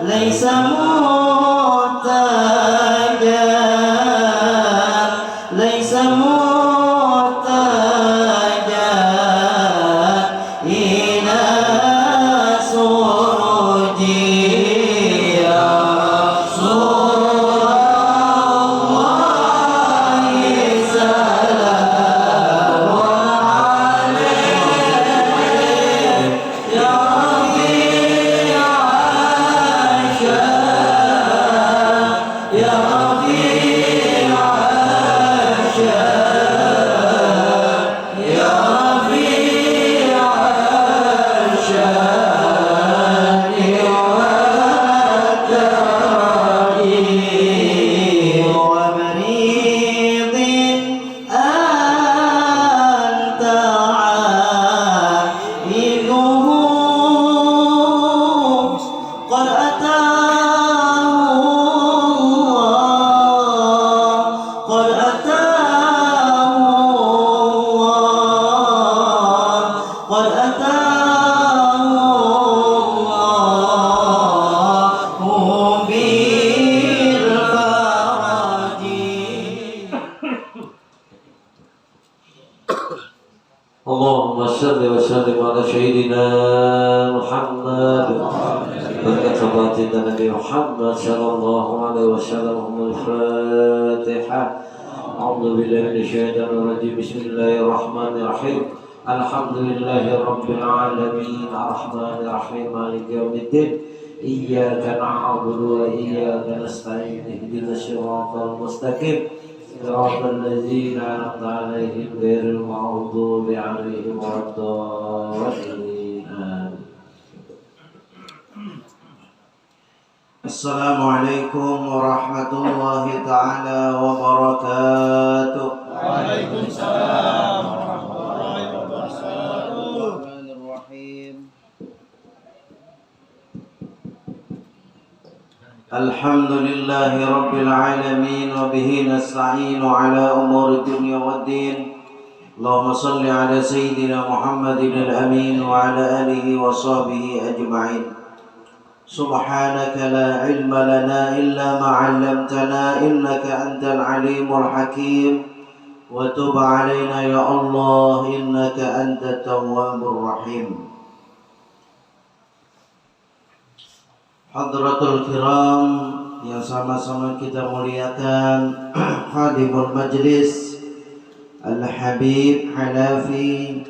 ليس محتاجا ليس محتاجا إلى سرجي يا رسول الله سلام عليك يا ربيع الشام يا ربيع الشام يا ربيع الشام والترائيم ومريض أنت عائده قد أتاه الله قد أتاه الله قد أتاه الله بالفرج اللهم صل وسلم على سيدنا محمد بركة baginda Nabi Muhammad sallallahu alaihi wasallam. Al-Fatihah. A'udzu billahi minasyaitonir rajim. Bismillahirrahmanirrahim. Alhamdulillahi rabbil alamin. Arrahmanir rahim. Maliki yaumiddin. Iyyaka na'budu wa iyyaka nasta'in. Ihdinas siratal mustaqim. صراط الذين أنعمت عليهم غير المغضوب عليهم ولا الضالين. Assalamualaikum warahmatullahi ta'ala wabarakatuh. Waalaikumsalam warahmatullahi wabarakatuh. Bismillahirrahmanirrahim. Alhamdulillahi rabbil alamin wa bihi nasta'inu ala umuri dunya waddin. Allahumma salli ala sayyidina Muhammadin al-amin wa ala alihi wa sahbihi ajma'in. Subhanaka la ilma lana illa ma 'allamtana innaka antal alimul hakim wa tub 'alaina ya Allah innaka antat tawwabur rahim. Hadratul kiram yang sama-sama kita muliakan, hadimul majlis Al-Habib Hanafi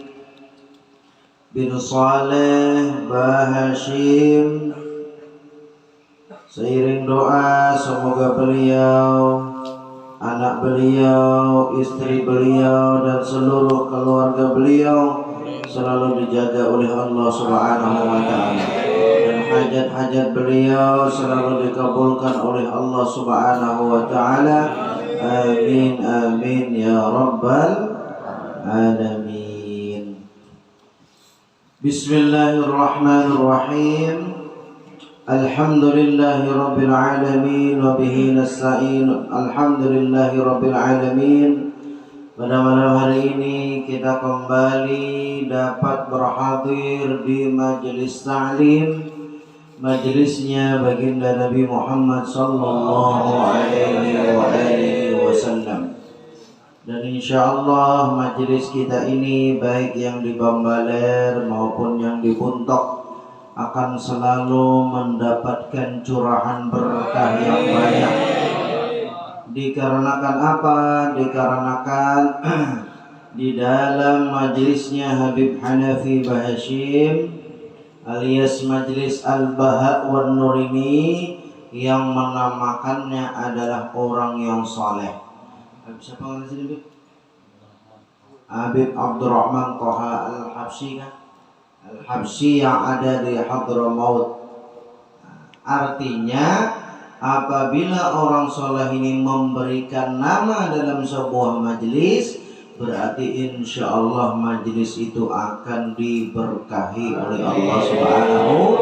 bin Saleh Bahashim, seiring doa semoga beliau, anak beliau, istri beliau dan seluruh keluarga beliau selalu dijaga oleh Allah Subhanahu wa taala. Hajat-hajat beliau selalu dikabulkan oleh Allah Subhanahu wa taala. Amin amin ya rabbal alamin. Bismillahirrahmanirrahim. Alhamdulillahi rabbil alamin wa bihi nasta'in. Alhamdulillahi rabbil alamin. Pada malam hari ini kita kembali dapat berhadir di majelis ta'lim, majelisnya baginda Nabi Muhammad sallallahu alaihi wasallam. Dan insyaallah majelis kita ini baik yang di Bambaler maupun yang di Buntok akan selalu mendapatkan curahan berkah yang banyak. Dikarenakan apa? Dikarenakan di dalam majelisnya Habib Hanafi Bahashim alias Majlis Al-Baha wan Nur ini yang menamakannya adalah orang yang saleh. Siapa nama sini? Habib Abdurrahman Thaha Al-Habsyi kan? Al-Habsyi yang ada di Hadramaut. Artinya apabila orang saleh ini memberikan nama dalam sebuah majelis, berarti insya Allah majelis itu akan diberkahi oleh Allah Subhanahu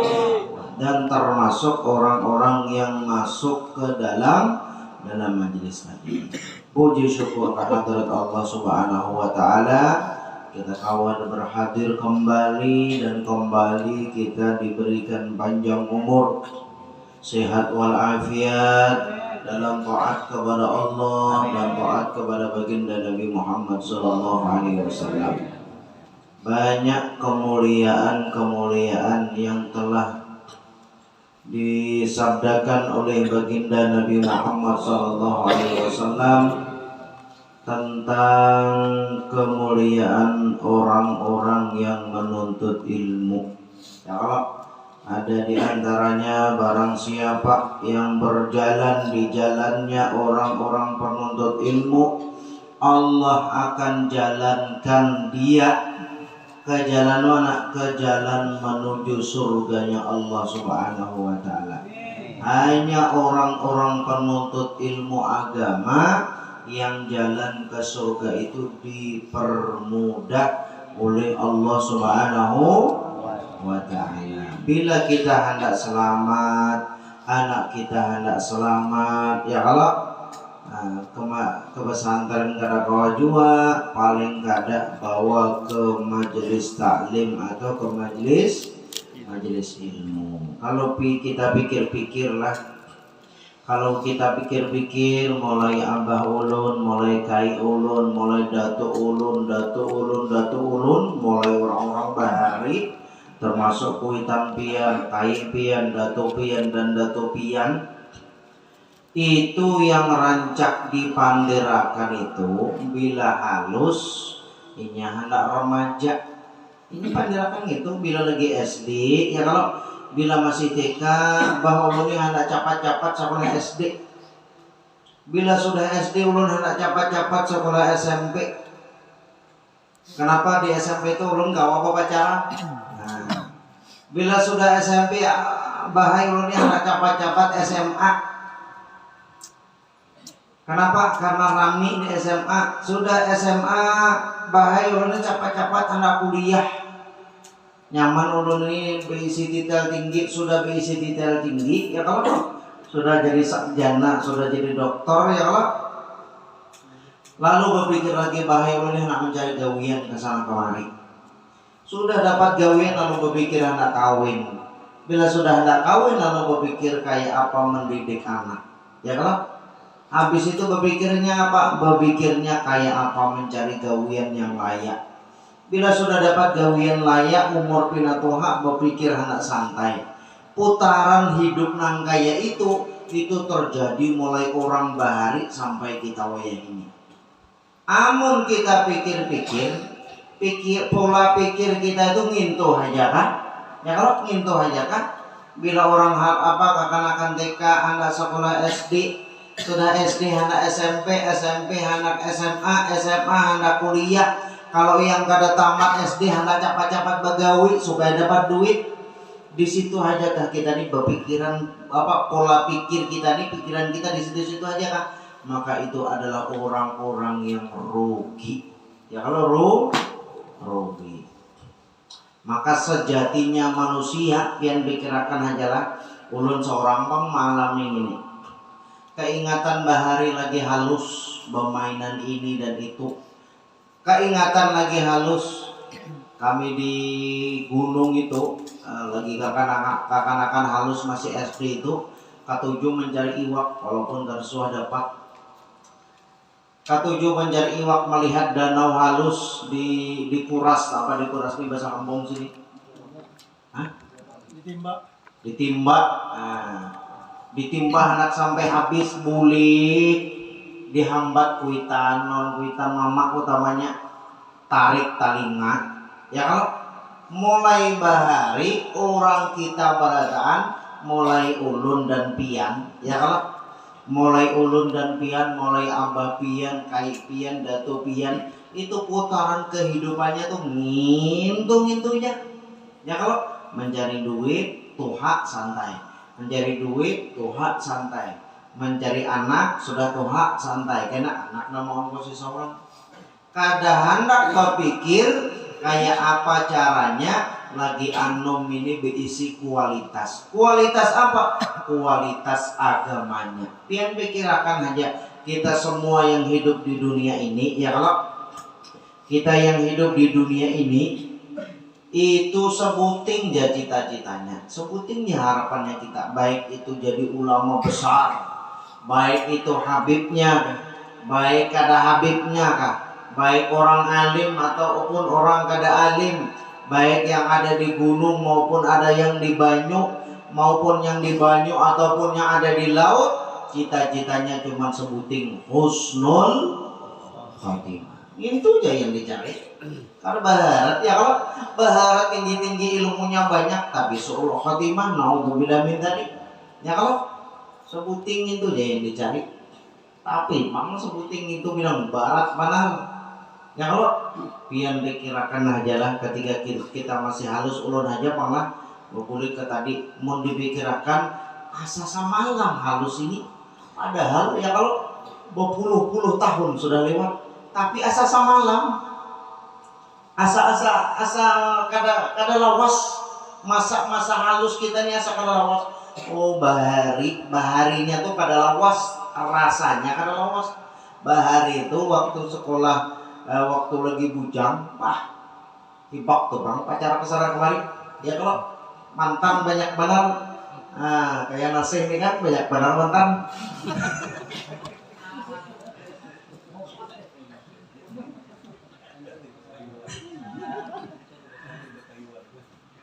dan termasuk orang-orang yang masuk ke dalam majelis tadi. Puji syukur kehadirat Allah Subhanahu wa taala, kita kawan berhadir kembali dan kembali kita diberikan panjang umur sehat walafiat dalam taat kepada Allah dan taat kepada baginda Nabi Muhammad SAW. Banyak kemuliaan yang telah disabdakan oleh baginda Nabi Muhammad SAW tentang kemuliaan orang-orang yang menuntut ilmu. Ya, kalau ada di antaranya barang siapa yang berjalan di jalannya orang-orang penuntut ilmu, Allah akan jalankan dia ke jalan mana? Ke jalan menuju surganya Allah Subhanahu wa taala. Hanya orang-orang penuntut ilmu agama yang jalan ke surga itu dipermudah oleh Allah Subhanahu wa ta'ala. Bila kita hendak selamat, anak kita hendak selamat, ya kalau ke pesantren kada kawa jua, paling kada bawa ke majelis taklim atau ke majelis ilmu. Kalau kita pikir-pikirlah, kalau kita pikir-pikir mulai abah ulun, mulai kai ulun, mulai datu ulun, mulai orang-orang bahari, termasuk kuitan pian, kai pian, datu pian dan datu pian, itu yang rancak dipandirakan itu bila halus ini hendak remaja. Ini pandirakan gitu bila lagi SD, ya kalau bila masih TK bahwa ulun hendak capat-capat sekolah SD. Bila sudah SD ulun hendak capat-capat sekolah SMP. Kenapa di SMP itu ulun gak apa pacaran? Nah, bila sudah SMP bahaya ulun hendak capat-capat SMA. Kenapa? Karena rami di SMA. Sudah SMA bahaya ulun capat-capat hendak kuliah. Nyaman ulun ini berisi detail tinggi, sudah berisi detail tinggi, ya kalau sudah jadi sarjana, sudah jadi doktor, ya kalau lalu berpikir lagi bahaya ulun ini nak mencari gawian ke sana kemari. Sudah dapat gawian lalu berpikir hendak kawin. Bila sudah hendak kawin lalu berpikir kayak apa mendidik anak, ya kalau habis itu berpikirnya apa? Berpikirnya kayak apa mencari gawian yang layak. Bila sudah dapat gawian layak, umur pinatuha berpikir hendak santai. Putaran hidup nang kaya itu terjadi mulai orang bahari sampai kita wayang ini. Amun kita pikir-pikir, pola pikir kita itu ngintuh aja kan? Ya kalau ngintuh aja kan? Bila orang kekanakan TK, anak sekolah SD, sudah SD anak SMP, SMP anak SMA, SMA anak kuliah. Kalau yang kada tamat SD hendak cepat-cepat begawi supaya dapat duit, di situ aja kah kita nih berpikiran pola pikir kita nih, pikiran kita di situ-situ aja kah? Maka itu adalah orang-orang yang rugi. Ya kalau rugi. Maka sejatinya manusia yang dikirakan ajalah ulun seorang malam ini. Keingatan bahari lagi halus bermainan ini dan itu. Keingatan lagi halus kami di gunung itu lagi kakanakan halus masih SD itu katuju mencari iwak walaupun tersuah dapat. Katuju mencari iwak melihat danau halus dikuras di bahasa kampung sini. Hah? Ditimba. Ditimpa anak sampai habis bulik. Dihambat kuitan mama utamanya tarik talinga. Ya kalau mulai bahari orang kita berataan mulai ulun dan pian. Ya kalau mulai ulun dan pian, mulai abah pian, kai pian, datu pian, itu putaran kehidupannya tuh ngintung-ngintungnya. Ya kalau mencari duit tuha santai, mencari duit tuha santai, mencari anak sudah tuha santai, karena anak nama ongkos seseorang. Kada hendak berpikir kayak apa caranya lagi anom ini berisi kualitas. Kualitas apa? Kualitas agamanya. Pian pikirakan aja kita semua yang hidup di dunia ini, ya kalau kita yang hidup di dunia ini itu sebuting ya cita-citanya, sebuting ya harapannya kita, baik itu jadi ulama besar, baik itu habibnya, baik kada habibnya kah, baik orang alim ataupun orang kada alim, baik yang ada di gunung maupun ada yang di banyu, maupun yang di banyu ataupun yang ada di laut, cita-citanya cuma sebuting husnul khotimah. Itu aja yang dicari. Karena baharat ya, kalau baharat tinggi-tinggi ilmunya banyak tapi suul khotimah naudzubillah min dzalik. Ya kalau sebuting itu aja yang dicari. Tapi memang sebuting itu bilang barat mana? Ya kalau pian dikirakan aja lah ketika kita masih halus ulun aja malah boleh ke tadi mau dipikirakan asa samalam halus ini, padahal ya kalau berpuluh-puluh tahun sudah lewat, tapi asa samalam, asa kada lawas, masa halus kita ini asa kada lawas. Oh baharinya tuh kada lawas, rasanya kada lawas. Bahari itu waktu sekolah, waktu lagi bujang, hibak tuh bang pacara kesana kemari. Ya kalau mantan banyak benar, kayak nasi ini kan banyak benar mantan.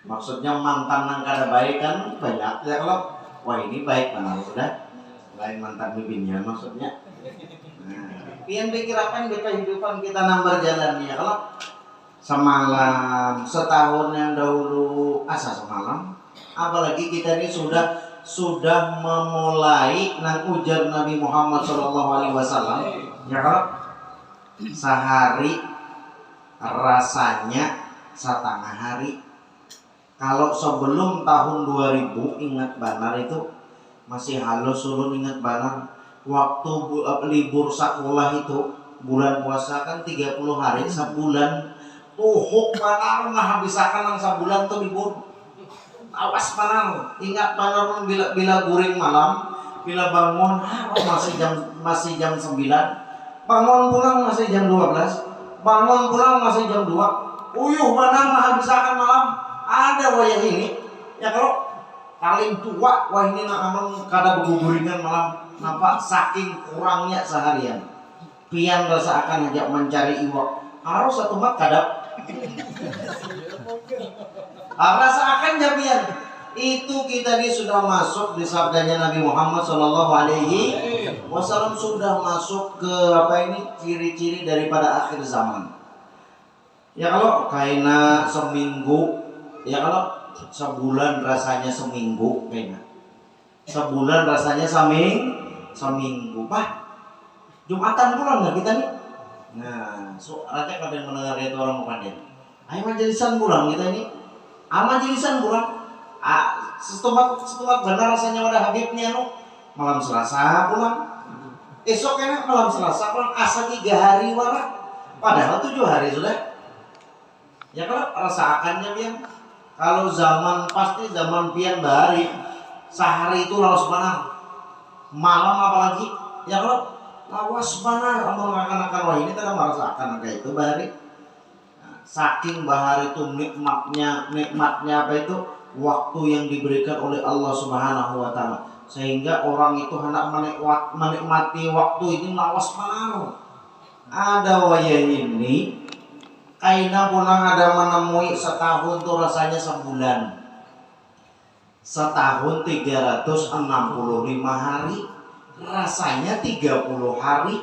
Maksudnya mantan yang kada baik kan banyak ya, kalau wah ini baik benar sudah, lain mantan bibinnya maksudnya. Pian pikirakan di kehidupan kita nambar jalannya, kalau semalam, setahun yang dahulu asa semalam, apalagi kita ini sudah memulai nang ujar Nabi Muhammad SAW, ya kalau sehari rasanya setengah hari. Kalau sebelum tahun 2000 ingat benar itu masih halus, ulun ingat benar waktu libur sekolah itu bulan puasa kan 30 hari sebulan. Tuhuk panar mah habisakan nang sebulan tuh libur. Awas panar, ingat panar bila guring malam, bila bangun masih jam 9. Bangun pulang masih jam 12. Bangun pulang masih jam 2. Uyuh panar mah habisakan malam. Ada wayah ini. Ya kalau paling tua wah ini nak kada berguguringan malam, nampak saking kurangnya seharian. Pian rasa akan ajak mencari iwak. Harus satu mat kada. Rasa akan jabian itu kita ini sudah masuk di sabdanya Nabi Muhammad SAW, sudah masuk ke apa ini ciri-ciri daripada akhir zaman. Ya kalau kaina seminggu, ya kalau sebulan rasanya seminggu, kaina sebulan rasanya seminggu. Jumatan pulang nggak kita nih? Nah, rakyat kadang mendengar itu orang mukaden. Ayo majelisan pulang kita ini. Majelisan pulang. Setempat benar rasanya pada Habibnya malam Selasa pulang. Esok enak malam Selasa pulang, asa 3 hari wala. Padahal 7 hari sudah. Ya kalau rasakannya pian. Kalau zaman pasti zaman pian bahari. Sehari itu lawas benar. Malam apalagi. Ya kalau lawas benar amal akan wah ini tidak merasakan kayak itu bahari. Saking bahari itu nikmatnya apa itu waktu yang diberikan oleh Allah Subhanahu wa taala, sehingga orang itu hendak menikmati waktu ini lawas benar. Ada wayah ini kaina pulang ada menemui setahun tuh rasanya sebulan. Setahun 365 hari rasanya 30 hari.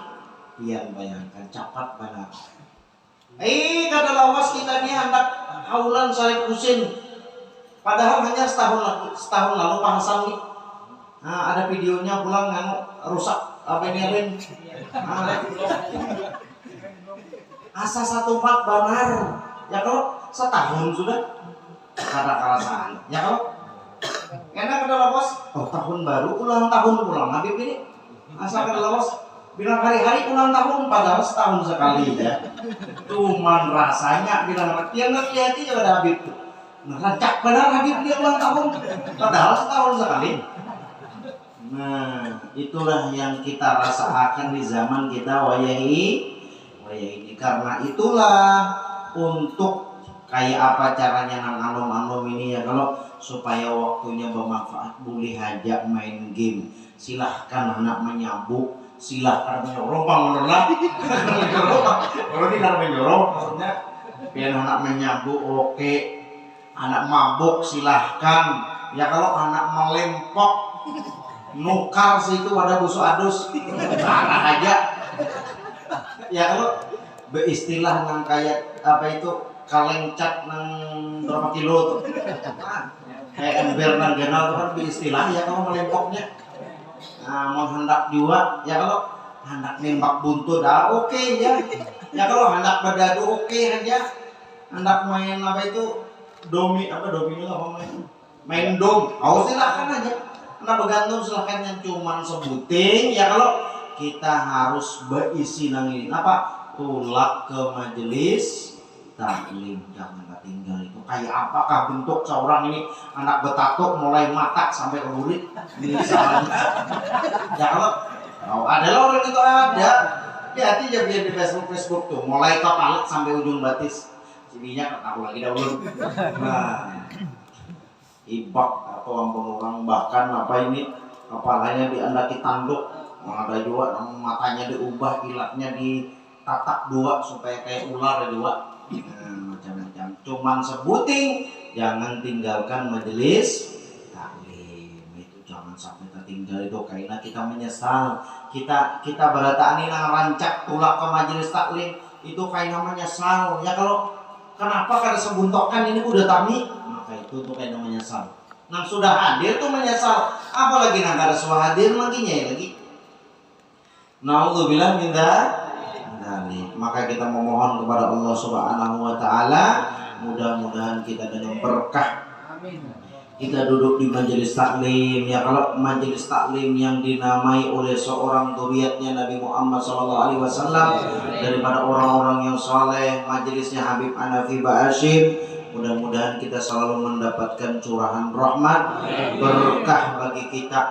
Pian bayangkan cepat benar. Kada lawas kita ni hendak haulan Syarif Husin. Padahal hanya setahun lalu Pak Hasan nih. Ada videonya pulang rusak apa ini Rin. Asa 14 benar. Ya kalau setahun sudah kada kerasan. Ya kalau enak kada lawas. Tahun baru ulang tahun pulang Habib ini. Asa kada lawas. Bilang hari-hari ulang tahun padahal setahun sekali ya. Cuman rasanya bilang dia ngerti juga ada Habib. Ngerancak benar Habib dia ulang tahun padahal setahun sekali. Nah, itulah yang kita rasakan di zaman kita wayah ini. Karena itulah untuk kayak apa caranya nang anom-anom ini ya, kalau supaya waktunya bermanfaat boleh aja main game, silahkan anak menyambuk, silahkan menyorong bangun lagi kalau tidak menyorong maksudnya biar anak menyambuk oke, anak mabuk silahkan ya, kalau anak melempok nukar situ ada busuk adus tanah aja ya, kalau beristilah nang kayak apa itu kaleng cat nang berapa kilo tuh kayak ember nang genal tuh kan beristilah ya, kalau melempoknya mau hendak juga ya, kalau hendak nembak buntut dah oke ya, ya kalau hendak berdadu oke aja, hendak main apa itu domino apa main dom, silakan aja. Nah bergantung silahkan, yang cuman sebuting ya, kalau kita harus berisi nangin apa tulak ke majelis taklim, jangan tinggal itu. Kayak apakah bentuk seorang ini anak betatuk mulai matak sampai ke kulit misalnya ya, kalau ada orang itu ada hati aja biar di Facebook tuh mulai kepala sampai ujung batis sininya aku lagi dahulu. Nah ibak atau orang bahkan apa ini kepalanya diandaki tanduk, ada juga matanya diubah, ilatnya ditatak dua supaya kayak ular dua, macam-macam. Cuman sebuting, jangan tinggalkan majelis taklim itu, jangan sampai tertinggal itu, karena kita menyesal. Kita berataan ini rancak tulak ke majelis taklim itu kayak menyesal ya, kalau kenapa kada sebuntokan ini udah tami, maka itu tuh kayak menyesal. Nah sudah hadir tuh menyesal, apalagi nang kada sudah hadir lagi lagi. Naudzubillah min dzalik. Maka kita memohon kepada Allah Subhanahu wa taala, mudah-mudahan kita dengan berkah. Amin. Kita duduk di majelis taklim ya, kalau majelis taklim yang dinamai oleh seorang zuriatnya Nabi Muhammad SAW, daripada orang-orang yang saleh, majelisnya Habib Hanafi Ba'asyir, mudah-mudahan kita selalu mendapatkan curahan rahmat, berkah bagi kita,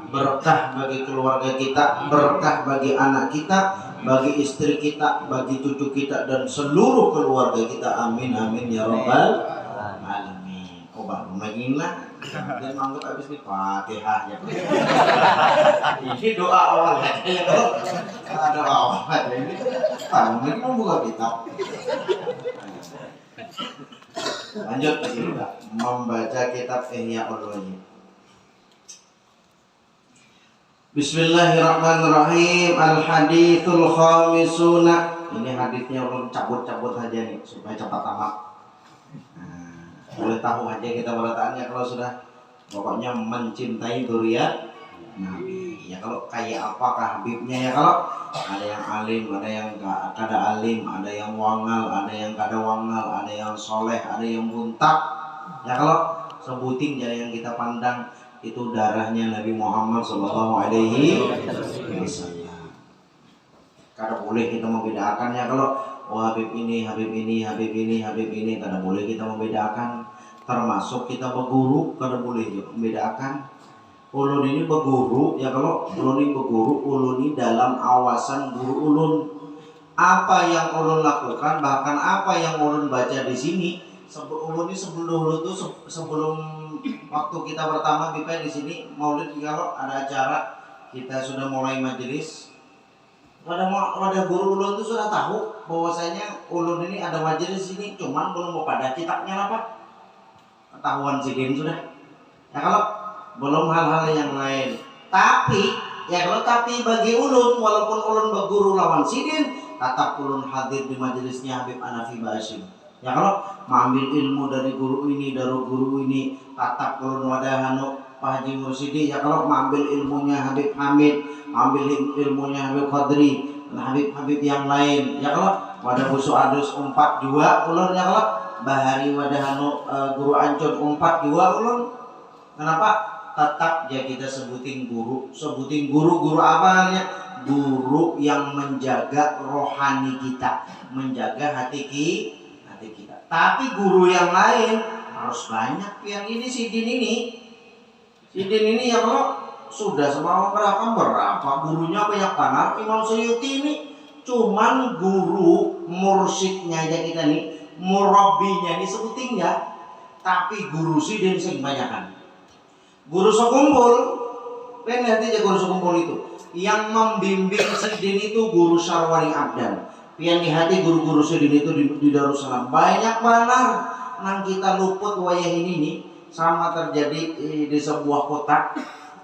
berkah bagi keluarga kita, berkah bagi anak kita, bagi istri kita, bagi cucu kita, dan seluruh keluarga kita. Amin amin ya rabbal alamin. Baru mengingat dan anggap habis di Fatihah ya. Ini doa awal aja ya, kalau doa awal aja ini. Ini membuka kitab. Lanjut kita membaca kitab Ihya Ulumuddin. Bismillahirrahmanirrahim. Al-hadithul khamisuna. Ini hadisnya ulun cabut-cabut aja nih supaya cepat tamat. Boleh tahu aja kita berataannya kalau sudah pokoknya mencintai dzurriyyat Nabi ya, kalau kayak apakah Habibnya ya, kalau ada yang alim, ada yang kada alim, ada yang wangal, ada yang kada wangal, ada yang soleh, ada yang buntak ya, kalau sebuting jadi yang kita pandang itu darahnya Nabi Muhammad SAW. Kada boleh kita membedakan ya, kalau Habib ini, Habib ini, Habib ini, Habib ini, kada boleh kita membedakan. Termasuk kita berguru, kada boleh juga membedakan. Ulun ini berguru ya, kalau ulun ini berguru, ulun ini dalam awasan guru ulun. Apa yang ulun lakukan, bahkan apa yang ulun baca di sini, ulun ini sebelum waktu kita pertama kita di sini maulid, kalau ada acara kita sudah mulai majelis, wadah guru ulun itu sudah tahu bahwasanya ulun ini ada majelis ini, cuman belum pada kitabnya apa ketahuan sidin sudah ya, kalau belum hal-hal yang lain. Tapi bagi ulun, walaupun ulun berguru lawan sidin, tetap ulun hadir di majelisnya Habib Hanafi Ba'asyir ya, kalau mengambil ilmu dari guru ini, tetap ulun wadah Pak Haji Mursidi ya, kalau mengambil ilmunya Habib Hamid, ambil ilmunya Habib Qadri, Habib yang lain ya, kalau wadah busuk adus 4 juga ulun ya, kalau bahari wadah guru ancon 4 juga ulun. Kenapa? Tetap ya kita sebutin guru apa namanya? Guru yang menjaga rohani kita, menjaga hati kita. Tapi guru yang lain harus banyak. Yang ini sidin ini ya, kalau sudah semalam berapa gurunya banyak banget. Imam Suyuti ini cuman guru mursyidnya aja kita nih murabbinya ini sebuting ya, tapi guru sidin sing banyakan. Guru sekumpul, hati aja guru sekumpul itu. Yang membimbing sidin itu guru Syarwani Abdan. Pian di hati guru-guru sidin itu di Darussalam banyak banget. Nang kita luput wayah ini nih, sama terjadi di sebuah kota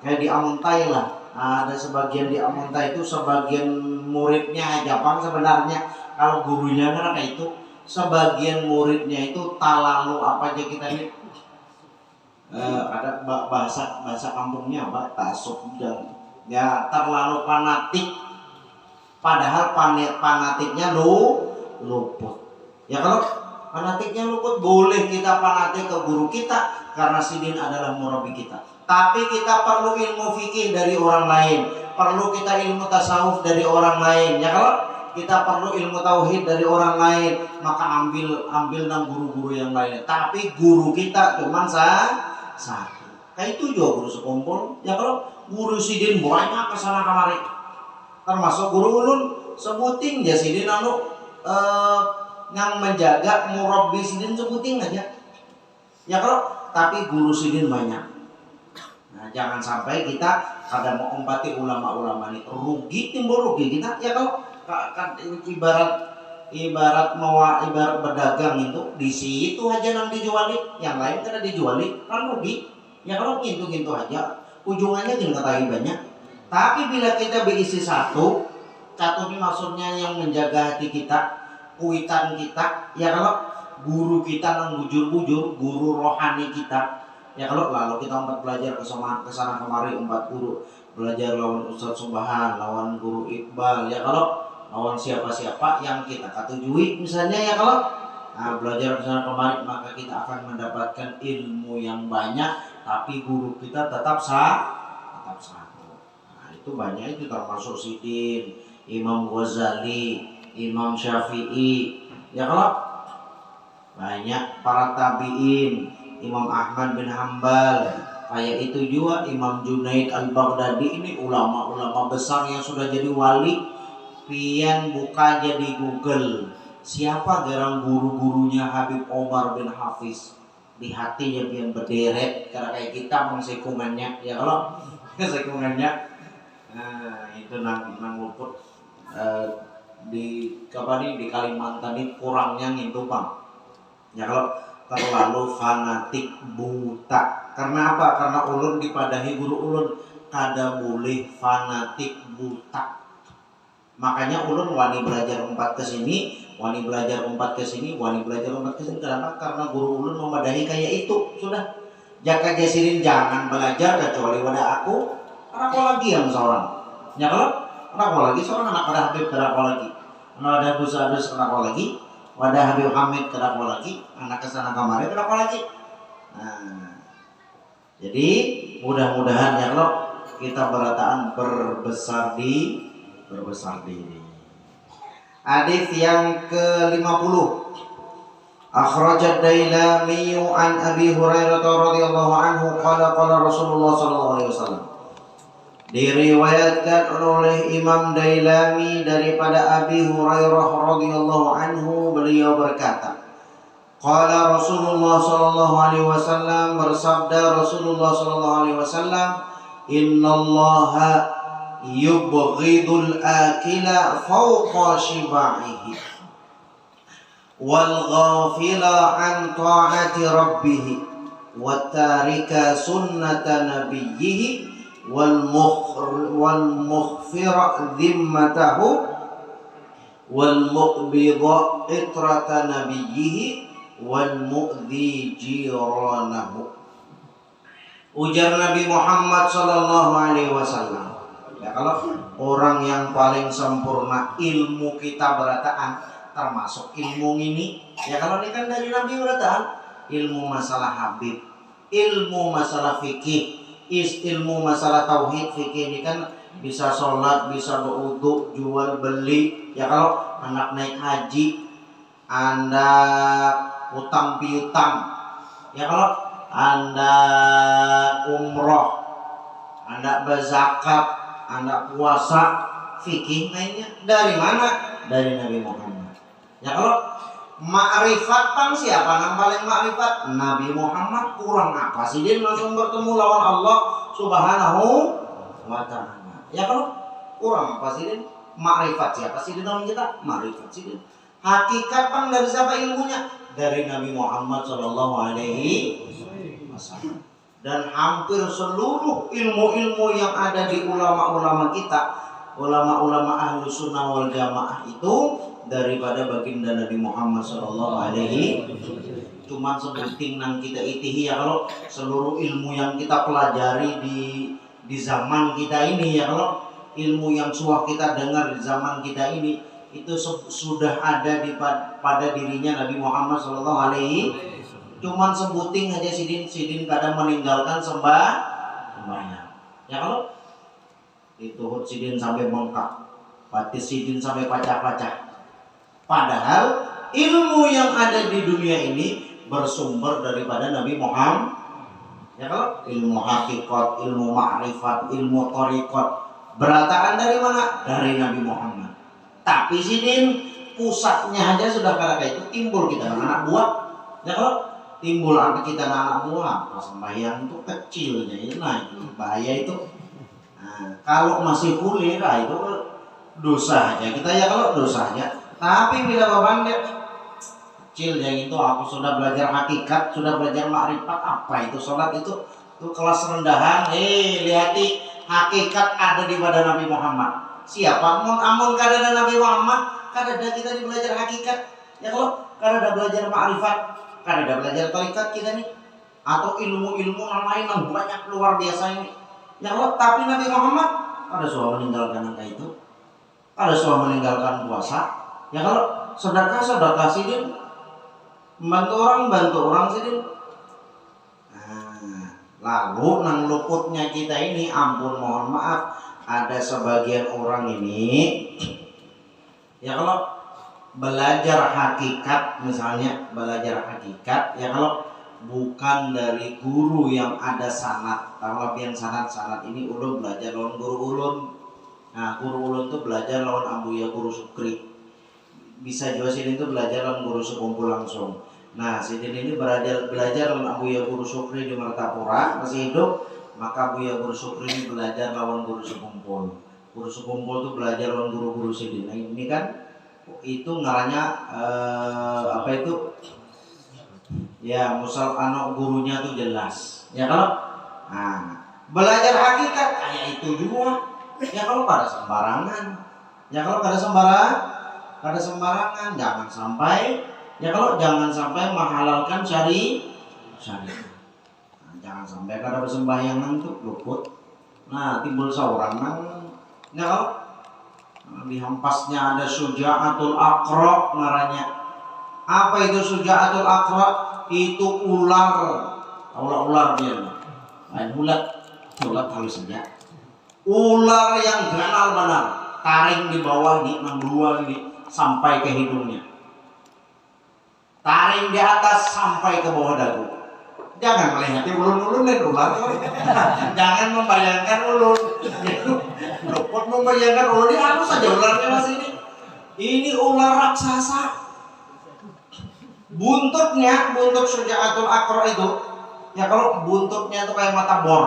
kayak di Amuntai lah. Ada sebagian di Amuntai itu sebagian muridnya Jepang sebenarnya, kalau gurunya kan kayak itu, sebagian muridnya itu talalu apa aja kita ini ada bahasa kampungnya apa, tasuk dan ya terlalu fanatik, padahal fanatiknya luput. Ya kalau fanatiknya luput, boleh kita fanatik ke guru kita karena sidin adalah murabi kita. Tapi kita perlu ilmu fikih dari orang lain, perlu kita ilmu tasawuf dari orang lain. Ya kalau kita perlu ilmu tauhid dari orang lain, maka ambil nang guru-guru yang lain. Tapi guru kita cuma satu. Kayak itu juga guru sekumpul. Ya kalau guru sidin banyak kesana kemari, termasuk guru ulun sebuting ya sidin yang menjaga murabbi sidin sebuting aja. Ya kalau tapi guru sidin banyak. Nah, jangan sampai kita kadang mau empati ulama-ulama ini rugi, timbul rugi kita. Ya kalau kan ibarat berdagang itu di situ aja nang dijuali, yang lain kada dijuali kan rugi. Ya kalau gitu aja ujungannya jangan ketahui banyak. Tapi bila kita berisi satu ini maksudnya yang menjaga hati kita, kuitan kita. Ya kalau guru kita nang bujur-bujur, guru rohani kita. Ya kalau lalu kita belajar kesana kemari, guru belajar lawan Ustadz Subahan, lawan guru Iqbal. Ya kalau lawan siapa-siapa yang kita katujui misalnya, ya kalau belajar kesana kemari, maka kita akan mendapatkan ilmu yang banyak, tapi guru kita tetap satu. Nah, itu banyak, itu termasuk sidin, Imam Ghazali, Imam Syafi'i. Ya kalau banyak para tabi'in, Imam Ahmad bin Hambal, kayak itu juga Imam Junaid Al-Baghdadi. Ini ulama-ulama besar yang sudah jadi wali. Pian buka aja di Google, siapa gerang guru-gurunya Habib Omar bin Hafiz. Di hatinya pian berderet, karena kayak kita mengsekungannya. Ya kalau sekungannya itu nang luput di Kalimantan ini kurangnya gitu Bang. Ya kalau terlalu fanatik buta. Karena apa? Karena ulun dipadahi guru ulun kada boleh fanatik buta. Makanya ulun wani belajar 4 ke sini, wani belajar 4 ke sini, wani belajar 4 ke sini. Kenapa? Karena guru ulun memadahi kayak itu. Sudah. Jaka jasirin jangan belajar kecuali pada aku. Karena aku lagi yang seorang. Ya kalau aku lagi seorang anak pada Habib, kada aku lagi. Anak ada dosa-dosa kada aku lagi. Wadah Habib Hamid kenapa lagi, anak kesana kamari kenapa lagi. Nah, jadi mudah-mudahan ya kalau kita berataan berbesar diri. Hadis yang ke-50. Akhrajad Dailami an Abi Hurairah radhiyallahu anhu qala Rasulullah sallallahu alaihi wasallam. Diriwayatkan oleh Imam Dailami daripada Abi Hurairah radhiyallahu anhu, beliau berkata, qala Rasulullah sallallahu alaihi wasallam, bersabda Rasulullah sallallahu alaihi wasallam, innallaha yubghidul akila fawqa shiba'ihi wal ghafila an ta'ati rabbih wa tarika sunnata nabiyhi wal mukhfira dhimmatahu wal muqbidha itrata nabiyhi wal mu'dhi jiranahu. Ujar Nabi Muhammad sallallahu alaihi wasallam. Ya kalau orang yang paling sempurna ilmu kita berataan, termasuk ilmu ini. Ya kalau ini kan dari Nabi berataan, ilmu masalah Habib, ilmu masalah fikih, ilmu masalah tauhid. Fikih ini kan bisa sholat, bisa berwudu, jual beli. Ya kalau anak naik haji, Anda utang piutang. Ya kalau Anda umroh, Anda berzakat, Anda puasa, fikih lainnya dari mana? Dari Nabi Muhammad. Ya kalau Ma'rifat pang siapa yang paling ma'rifat? Nabi Muhammad. Kurang apa sih dia langsung bertemu lawan Allah Subhanahu wa ta'ala. Ya kalau kurang apa sih dia? Ma'rifat siapa sih di dalam kita? Ma'rifat sih dia. Hakikat pang dari siapa ilmunya? Dari Nabi Muhammad sallallahu alaihi wasallam. Dan hampir seluruh ilmu-ilmu yang ada di ulama-ulama kita, ulama-ulama ahlu sunnah wal jamaah itu daripada baginda Nabi Muhammad sallallahu alaihi. Cuman sebuting nang kita itihi ya kalau seluruh ilmu yang kita pelajari di zaman kita ini ya kalau ilmu yang suah kita dengar di zaman kita ini itu sudah ada pada dirinya Nabi Muhammad sallallahu alaihi. Cuman sebuting aja sidin kadang meninggalkan sembahyang. Ya kalau itu sidin sampai bengkak, batis sidin sampai pacah-pacah. Padahal ilmu yang ada di dunia ini bersumber daripada Nabi Muhammad. Ya kalau ilmu hakikat, ilmu ma'rifat, ilmu thariqat berataan dari mana? Dari Nabi Muhammad. Tapi sidin pusatnya aja sudah kayak itu timbul kita anak buah. Ya kalau timbul anak kita anak buah, sembahyang itu kecilnya itu, nah itu bahaya itu. Nah, kalau masih kuliah itu dosa aja kita ya kalau dosa aja. Tapi bila babandek kecil yang itu aku sudah belajar hakikat, sudah belajar makrifat apa itu sholat itu kelas rendahan. Lihati hakikat ada di pada Nabi Muhammad. Siapa amun kada ada Nabi Muhammad, kada ada kita di belajar hakikat. Ya kalau kada ada belajar makrifat, kada ada belajar tarikat kita nih, atau ilmu-ilmu yang lain yang banyak luar biasa ini. Ya Allah, tapi Nabi Muhammad ada suah meninggalkan angka itu, ada suah meninggalkan puasa. Ya kalau sedekah sidin, bantu orang sidin. Nah, lalu nang luputnya kita ini, ampun mohon maaf, ada sebagian orang ini. Ya kalau belajar hakikat misalnya, belajar hakikat ya kalau bukan dari guru yang ada sanad. Kalau yang sanad ini ulun belajar lawan guru ulun. Nah guru ulun tuh belajar lawan ambuya guru Sukri. Bisa juga sini tuh belajar lawan guru sekumpul langsung. Nah sidin ini belajar lawan ambuya guru Sukri di Martapura masih hidup. Maka ambuya guru Sukri ini belajar lawan guru sekumpul. Guru sekumpul tuh belajar lawan guru sidin. Nah ini kan itu ngarannya apa itu ya musal anak gurunya tuh jelas ya kalau belajar hakikat kayak itu juga ya kalau pada sembarangan jangan sampai menghalalkan syariat. Jangan sampai kada bersembahyangan tuh luput. Nah timbul seorang ya kalau di hampasnya ada Syuja'atul Aqra naranya. Apa itu Syuja'atul Aqra? Itu ular. Ular dia. Lain ulat halus saja. Ular yang ganal benar. Taring di bawah nih, nang luar nih sampai ke hidungnya. Taring di atas sampai ke bawah dagu. Jangan melihat ulun-ulun dan ular. Jangan membayangkan ulun. Luput membayangkan ulun ini apa saja ularnya mas ini. Ini ular raksasa. Buntut Syuja'atul Aqra itu, ya kalau buntutnya itu kayak mata bor.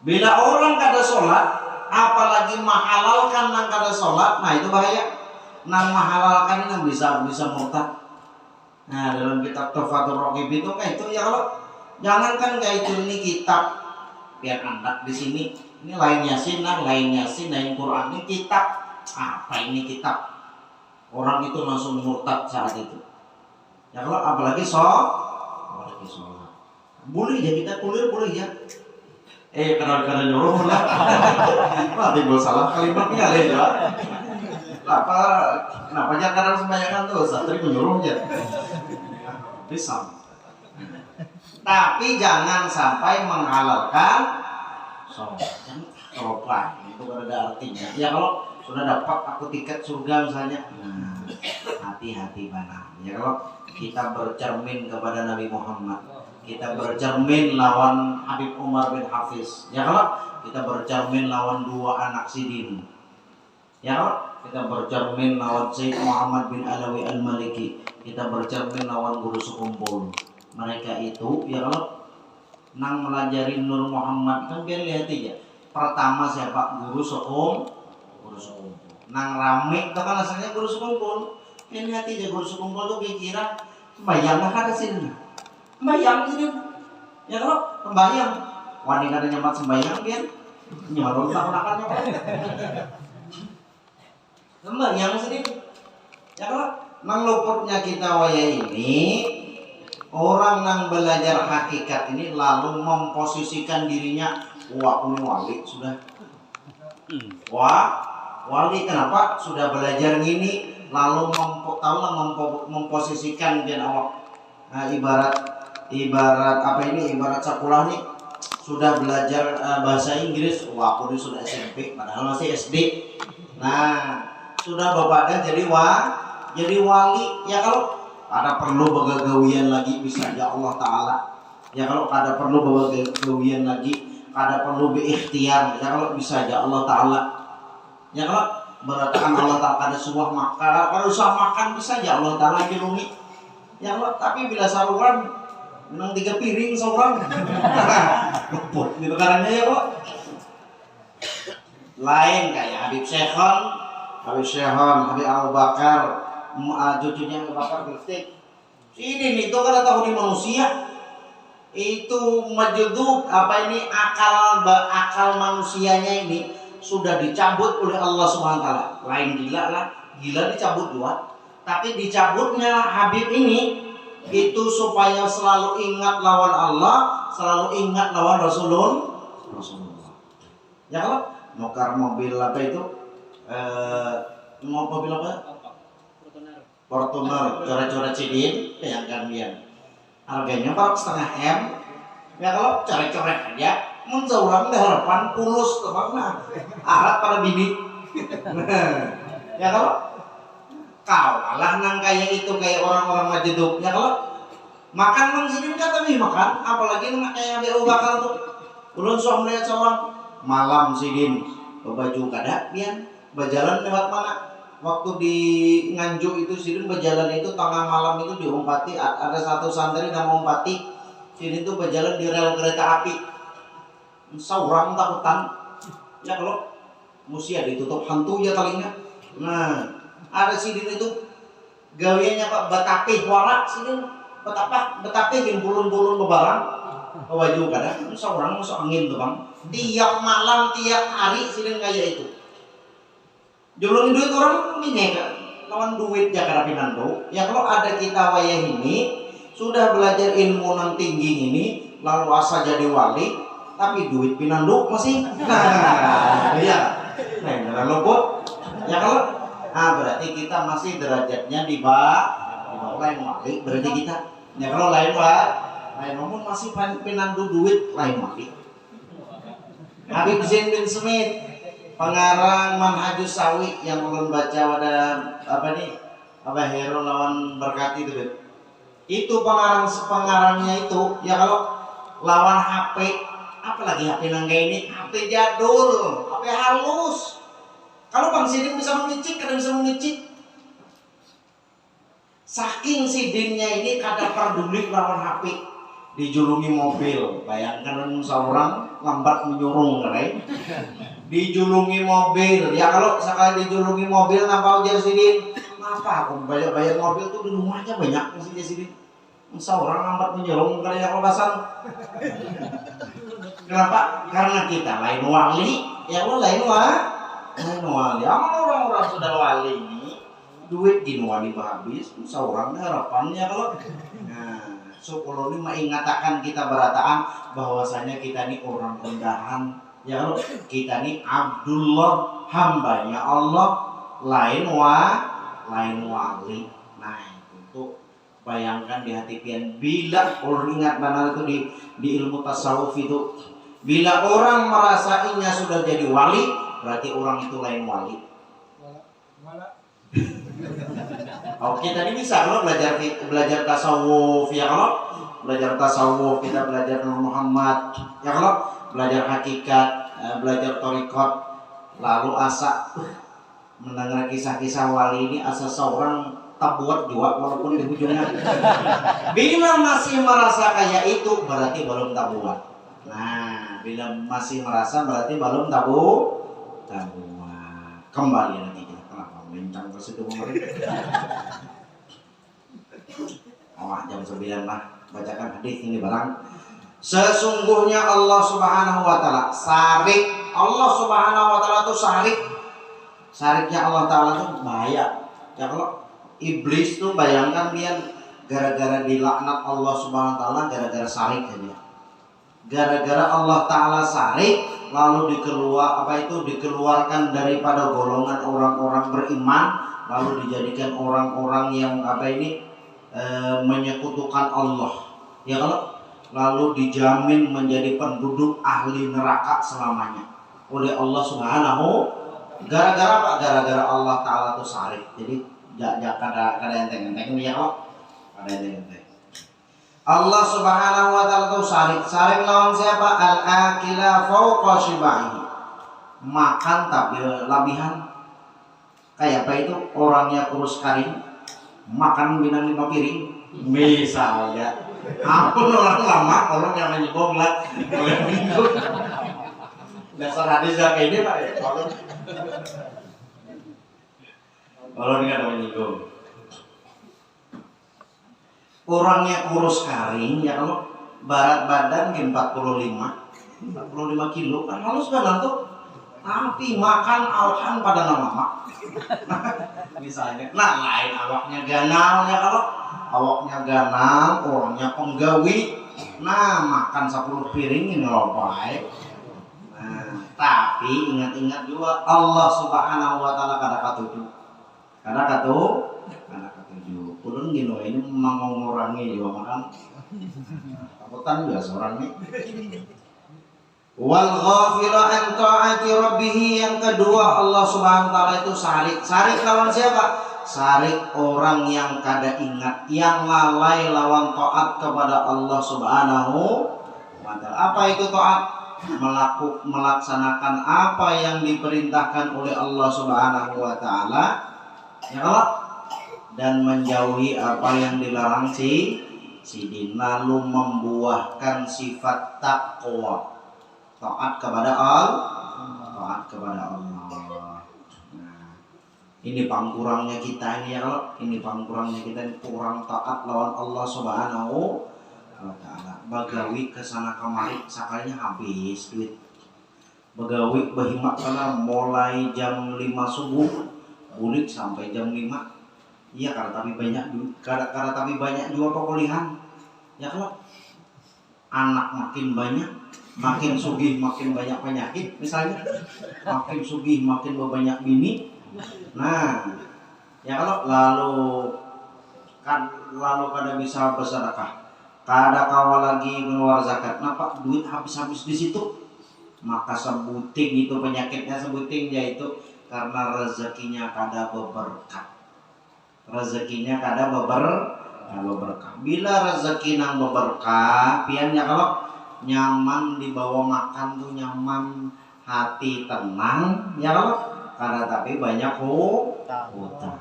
Bila orang kada sholat, apalagi menghalalkan nang kada sholat, nah itu bahaya. Nang menghalalkan ini bisa murtad. Nah dalam kitab Tuhfatul Raqib itu kayak itu ya kalau jangankan kayak itu ini kitab biar anak di sini ini lain Yasin lain Quran ini kitab apa ini kitab orang itu langsung murtad saat itu ya kalau apalagi sholat boleh ya kita kuliah boleh ya karena nyuruh lah nanti gue salah kalimatnya ya kenapa jangan sembayangan tuh satri menyuruhnya bisa. Tapi jangan sampai menghalalkan sholat. Terobat itu ada artinya. Ya kalau sudah dapat aku tiket surga misalnya, nah hati-hati benar. Ya kalau kita bercermin kepada Nabi Muhammad, kita bercermin lawan Habib Umar bin Hafiz. Ya kalau kita bercermin lawan dua anak sidin. Ya kita bercermin lawan Syekh Muhammad bin Alawi Al-Maliki, kita bercermin lawan guru sekumpul. Mereka itu ya kalau nang melajari Nur Muhammad kan biar lihat aja. Pertama siapa? Guru sekumpul. Nang rame itu kan asalnya guru sekumpul. Ini lihat aja guru sekumpul tuh kira bayang kan sini. Bayang sini. Ya kalau sembahyang, wanita ada nyamat sembahyang biar nyalon tak-takannya. Sembahyang sendiri. Ya kalau nang luputnya kita waya ini, orang nang belajar hakikat ini lalu memposisikan dirinya, wah ini wali sudah. Wah wali kenapa sudah belajar gini, lalu memposisikan dia awak. Nah, ibarat apa ini, ibarat sekolah nih sudah belajar bahasa Inggris, wah aku ini sudah SMP padahal masih SD. Nah sudah bapaknya jadi wali ya kalau ada perlu bagagawian lagi bisa ya Allah Ta'ala ya kalau ada perlu bagagawian lagi ada perlu berikhtiar ya kalau bisa ya Allah Ta'ala ya kalau beratakan Allah Ta'ala ada sebuah makan kalau usah makan bisa ya Allah Ta'ala dilungi ya Allah. Tapi bila saruran menang 3 piring seorang luput gitu karena ya kok lain kayak Habib Abu Bakar, cucunya Abu Bakar Giftik. Ini nih, itu kan tahu di manusia itu majdub apa ini akal manusianya ini sudah dicabut oleh Allah Subhanahu wa taala. Lain gila dicabut dua. Tapi dicabutnya Habib ini itu supaya selalu ingat lawan Allah, selalu ingat lawan Rasulullah. Ya kalau nukar mobil apa itu? Mau mobil apa? Fortuner, coret-coret cidin, bayangkan dia. Harganya 4,5 M. Ya kalau coret-coret aja, menjauhkan deh harapan pulus ke mana? Arat para bibit. Ya kalau kau alah nang kayak itu kayak orang-orang majeduk. Ya kalau makan mang sidin kata nih makan, apalagi nang kayak BO bakal tuh. Ulun suam lihat seorang malam sidin, baju kada pian. Berjalan lewat mana? Waktu di Nganjuk itu Sidin berjalan itu tengah malam itu diumpati ada satu santri nama umpati. Sidin itu berjalan di rel kereta api. Seorang takutan. Ya kalau musia ditutup hantu ya telinga. Nah, ada Sidin itu gawiannya Pak betapih warak Sidin. Betapih bulun-bulun bebarang. Baju kadang seorang masuk angin tuh Bang. Tiap malam tiap hari Sidin kayak itu. Jolongin duit orang ini kan lawan duit Jakarta Pinando. Ya kalau ada kita wayah ini sudah belajar ilmu yang tinggi ini lalu asa jadi wali tapi duit Pinando masih iya nah luput ya kalau berarti kita masih derajatnya di bawah lain wali berarti kita ya kalau lain namun masih Pinando duit lain wali. Habib Zain bin Smith pengarang Manhajus Sawi yang ulun baca pada apa nih apa hero lawan berkati itu pengarangnya itu ya kalau lawan HP apalagi HP nangga ini HP jadul HP halus kalau Bang Sidin bisa mengicik kadang bisa mengicik saking Sidinnya ini kada peduli lawan HP dijulungi mobil bayangkan seorang lambat menyurung kan dijulungi mobil ya kalau sekali dijulungi mobil ngapa ujar Sidin ngapa aku bayar mobil tuh di rumahnya banyak sih Sidin seorang lambat menyurung karya kelepasan kenapa? Karena kita lain wali ya lo lain wali amal orang-orang sudah wali ini duit di wali habis seorang harapannya kalau nah sepuluh ini mengatakan kita berataan bahwasanya kita ini orang rendahan ya kalau kita ini Abdullah hambanya Allah lain wali. Nah itu bayangkan di hati pian bila orang ingat benar itu di ilmu tasawuf itu bila orang merasainya sudah jadi wali berarti orang itu lain wali. Oke tadi bisa kalau belajar tasawuf ya kalau belajar tasawuf kita belajar Nur Muhammad ya kalau belajar hakikat, belajar thariqat, lalu asa mendengar kisah-kisah wali ini asa seorang tabuat juga walaupun di ujungnya. Bila masih merasa kayak itu berarti belum tabuat. Nah, bila masih merasa berarti belum tabuat. Kembali lagi kita kenapa bincang ke situ kemarin. Jam 9 lah bacakan hadis ini barang. Sesungguhnya Allah Subhanahu wa taala sarik. Allah Subhanahu wa taala tuh sarik. Sariknya Allah taala tuh bahaya. Ya kalau iblis tuh bayangkan dia gara-gara dilaknat Allah Subhanahu wa taala gara-gara sarik aja. Gara-gara Allah taala sarik lalu dikeluarkan daripada golongan orang-orang beriman lalu dijadikan orang-orang yang menyekutukan Allah. Ya kalau lalu dijamin menjadi penduduk ahli neraka selamanya oleh Allah Subhanahu. Gara-gara apa? Gara-gara Allah Ta'ala itu sarik. Jadi kada enteng-enteng ya kok. Kada enteng-enteng. Allah Subhanahu wa taala itu sarik. Sarik lawan siapa? Al-akila fawqa shibaihi. Makan tapi labihan. Kayak apa itu? Orangnya kurus karing, makan binang 5 piring. Misalnya, ampun orang lama, orang yang menyebong lah. Dasar hadis kayak ini Pak ya. Kalau ini ada menyinggung. Orangnya kurus karing ya kalau berat badan 45 kilo kan halus banget tuh. Tapi makan alhan pada lama. Misalnya, nah lain awaknya ganal ya kalau awaknya ganal, orangnya penggawi. Nah makan 10 piring ini loh baik. Nah, tapi ingat-ingat juga Allah Subhanahu wa taala kada katuju. Ulun gino ini mengurangi juga makan. Takutan juga seorang nih. Wal ghafilu an ta'ati rabbih, yang kedua Allah Subhanahu wa taala itu sarik. Sarik lawan siapa? Sarik orang yang kada ingat, yang lalai lawan taat kepada Allah Subhanahu wa taala. Apa itu taat? Melaksanakan apa yang diperintahkan oleh Allah Subhanahu wa taala. Ya Allah, dan menjauhi apa yang dilarang si lalu membuahkan sifat takwa. Taat kepada Allah. Nah, ini pangkurangnya kita ini ya kalau ini pangkurangnya kita ini kurang taat lawan Allah Subhanahu wa taala. Bagawi kesana kemari sakalinya habis duit. Bagawi bahimak kana mulai jam 5 subuh bulik sampai jam 5. Iya karena tapi banyak juga pemulihan. Ya kalau anak makin banyak, makin sugih makin banyak penyakit misalnya, makin sugih makin banyak bini. Nah ya kalau lalu kada bisa bersedekah, kada kawa lagi mengeluar zakat, nampak duit habis di situ, maka sebuting itu penyakitnya, sebuting yaitu karena rezekinya kada berberkah. Bila rezeki nang berberkah piannya kalau nyaman dibawa makan tuh nyaman, hati tenang ya kalau karena tapi banyak hutang.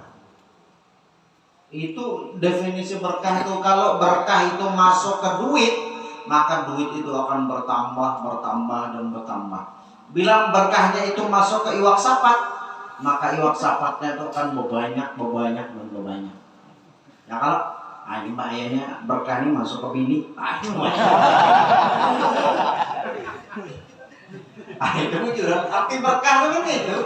Itu definisi berkah tuh. Kalau berkah itu masuk ke duit, maka duit itu akan bertambah dan bertambah. Bila berkahnya itu masuk ke iwak sapat, maka iwak sapatnya itu akan berbanyak. Ya kalau ini bahayanya berkah ini masuk ke bini. Itu juga arti berkah itu.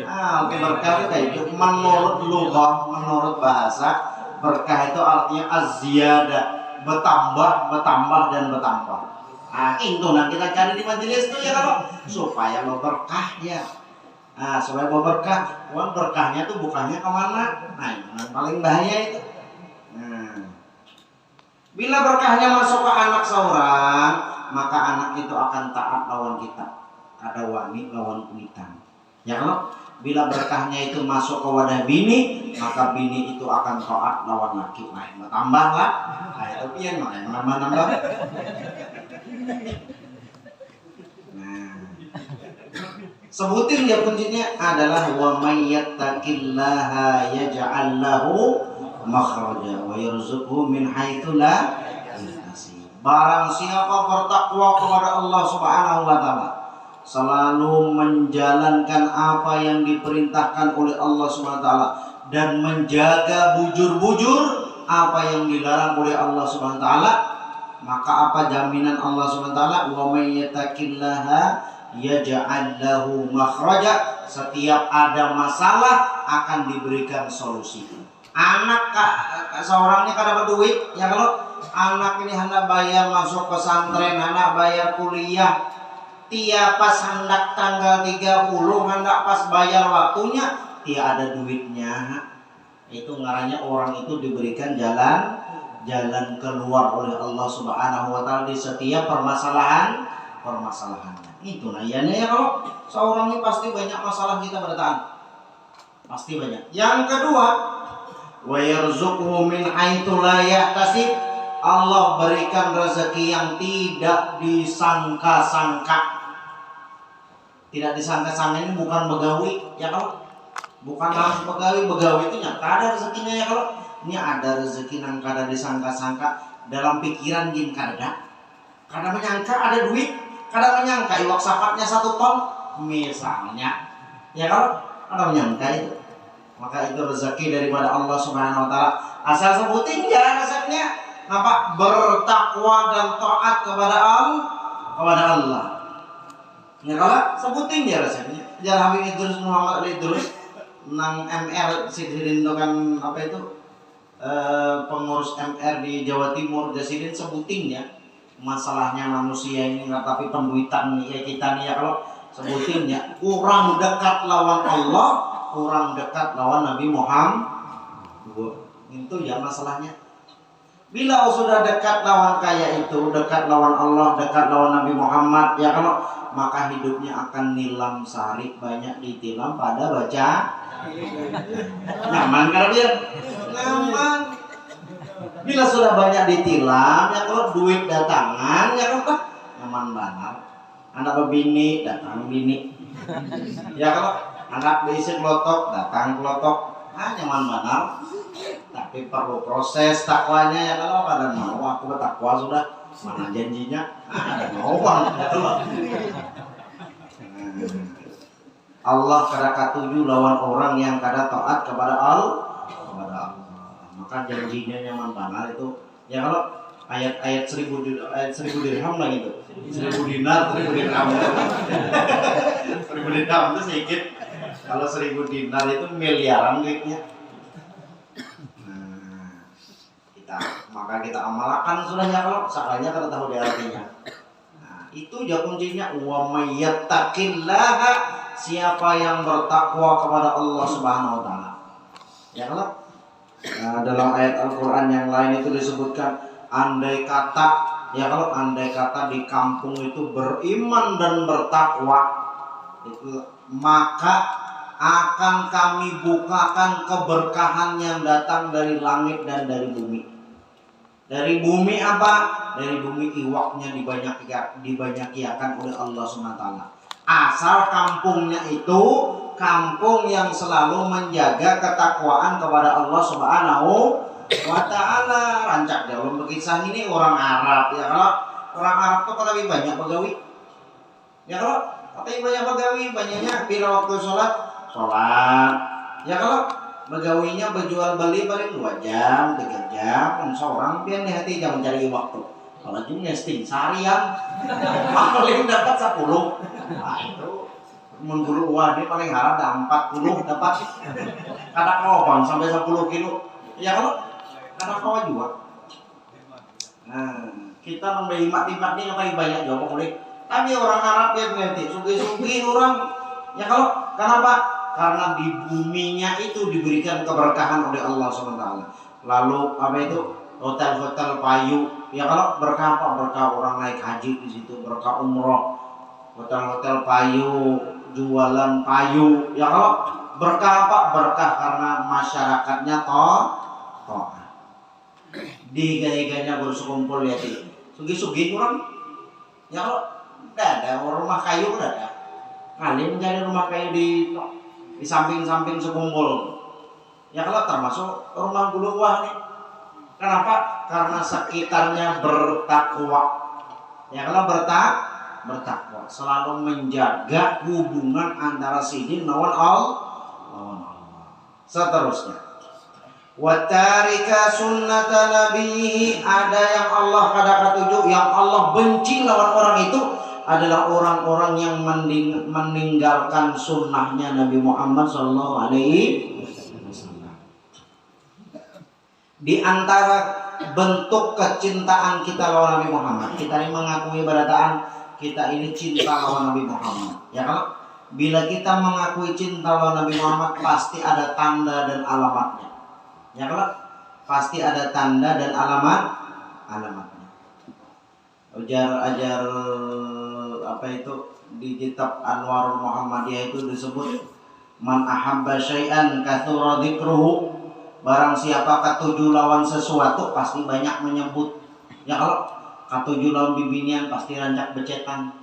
Arti berkah itu kayak itu. Menurut lughah, menurut bahasa, berkah itu artinya az-ziyadah, bertambah. Itu nah kita cari di majelis itu ya kalau supaya berkah ya. Supaya berkah, berkahnya tuh bukannya kemana? Nah, yang paling bahaya itu. Bila berkahnya masuk ke anak seorang, maka anak itu akan taat lawan kita. Ada wani lawan kuitan. Ya kalau bila berkahnya itu masuk ke wadah bini, maka bini itu akan taat lawan laki. Nah, tambah lah. Nah, itu pian nambah. Sebutin ya kuncinya adalah wa may yattaqillaha yaj'al lahu makhraja wa yarzuqhu min haitsu la yahtasib. Barang siapa bertakwa kepada Allah Subhanahu wa taala, selalu menjalankan apa yang diperintahkan oleh Allah Subhanahu wa taala dan menjaga bujur-bujur apa yang dilarang oleh Allah Subhanahu wa taala, maka apa jaminan Allah Subhanahu wa taala? Wa may yattaqillaha yaj'al lahu makhraja. Setiap ada masalah akan diberikan solusi. Anak seorang ini kada berduit, ya kalau anak ini hendak bayar masuk pesantren, anak bayar kuliah, tiap pas hendak tanggal 30, hendak pas bayar waktunya, tiada ada duitnya. Itu ngarannya orang itu diberikan jalan keluar oleh Allah Subhanahu wa taala di setiap permasalahannya. Itu nayanya ya, kalau seorang ini pasti banyak masalah kita bertahan. Pasti banyak. Yang kedua, wa yarzuqhu min haitsu la yahtasib. Allah berikan rezeki yang tidak disangka-sangka. Tidak disangka-sangka ini bukan begawi, ya kalau bukan langsung begawi itu nyata ada rezekinya ya kalau. Ini ada rezeki yang kada disangka-sangka dalam pikiran jin kada menyangka ada duit, kada menyangka iwak sapatnya 1 ton misalnya, ya kalau kada menyangka itu, maka itu rezeki daripada Allah Subhanahu wa taala. Asal sebutin ya rezekinya apa? Bertakwa dan taat kepada Allah. Ya kalau sebutin ya rezekinya. Jangan Habib Idrus Muhammad Idrus nang MR Sidin kan apa itu pengurus MR di Jawa Timur Jasidin sebutin ya masalahnya manusia ini, tapi penduitan nih ya kita nih ya kalau sebutin ya kurang dekat lawan Allah, kurang dekat lawan Nabi Muhammad. Itu ya masalahnya. Bila sudah dekat lawan kaya itu, dekat lawan Allah, dekat lawan Nabi Muhammad, ya kalau maka hidupnya akan nilam sari, banyak ditilam pada baca. Nyaman kan dia? Nyaman. Bila sudah banyak ditilam, ya kalau duit datangan, ya kan nyaman banget. Anak berbini, datang bini. Ya kalau anak beisi kelotok, datang kelotok. Nyaman banget. Tapi perlu proses takwanya ya kalau kada mau aku bertakwa sudah, mana janjinya? Ada mau banget loh. Allah kada katuju lawan orang yang kada taat kepada Allah. Maka janjinya nyaman banget itu. Ya kalau ayat 1000 dirham lah gitu. 1000 dinar, 1000 dirham. 1000 dirham itu sedikit. Kalau 1000 dinar itu miliaran duitnya. Maka kita amalkan sudah ya kalau sakalnya kada tahu dia artinya. Nah, itu ya kuncinya wa may yattaqillaha, siapa yang bertakwa kepada Allah Subhanahu wa taala. Ya kalau dalam ayat Al-Qur'an yang lain itu disebutkan andai kata di kampung itu beriman dan bertakwa itu, maka akan kami bukakan keberkahan yang datang dari langit dan dari bumi. Dari bumi apa? Dari bumi iwaknya dibanyakiakan oleh Allah SWT. Asal kampungnya itu kampung yang selalu menjaga ketakwaan kepada Allah Subhanahu wa ta'ala. Rancak jauh berkisah ini orang Arab. Ya kalau orang Arab itu lebih banyak begawi. Ya kalau lebih banyak begawi, banyaknya bila waktu sholat. Ya kalau begawinya berjual beli paling 2 jam, 3 jam, seorang pian di hati jam mencari waktu. Kalau cuma nesting seharian, paling dapat 10. Nah itu menggulu uang ini paling harap ada 40 dapat. Kadang kawan sampai 10 kilo. Ya kalau kadang kawan juga. Nah kita membeli imat-imat ini paling banyak jawab boleh. Tapi orang Arab ya berarti sugi-sugi orang. Ya kalau kenapa? Karena di buminya itu diberikan keberkahan oleh Allah SWT. Lalu apa itu hotel-hotel payu, ya kalau berkah apa? Berkah orang naik haji di situ, berkah umroh, hotel-hotel payu, jualan payu, ya kalau berkah apa? Berkah karena masyarakatnya toh. Diga-iganya bersekumpul ya sugi-sugi orang, ya kalau tidak ada rumah kayu udah ada. Kalian mencari rumah kayu di samping-samping sekumpul. Ya kalau termasuk rumah guluwah nih. Kenapa? Karena sekitarnya bertakwa. Ya kalau bertakwa selalu menjaga hubungan antara sidin lawan Allah. Seterusnya, watarika sunnata nabihi, ada yang Allah kada ketujuh, yang Allah benci lawan orang itu adalah orang-orang yang meninggalkan sunnahnya Nabi Muhammad Sallallahu Alaihi Wasallam. Di antara bentuk kecintaan kita lawan Nabi Muhammad, kita ini mengakui berataan kita ini cinta lawan Nabi Muhammad. Ya kalau bila kita mengakui cinta lawan Nabi Muhammad, pasti ada tanda dan alamatnya. Ya kalau pasti ada tanda dan alamatnya. Ajar apa itu di kitab Anwarul Muhammadiyah itu disebut man ahabba syai'an katsura dzikruhu, barang siapa katuju lawan sesuatu pasti banyak menyebut. Ya kalau katuju lawan bibinian pasti rancak becetan.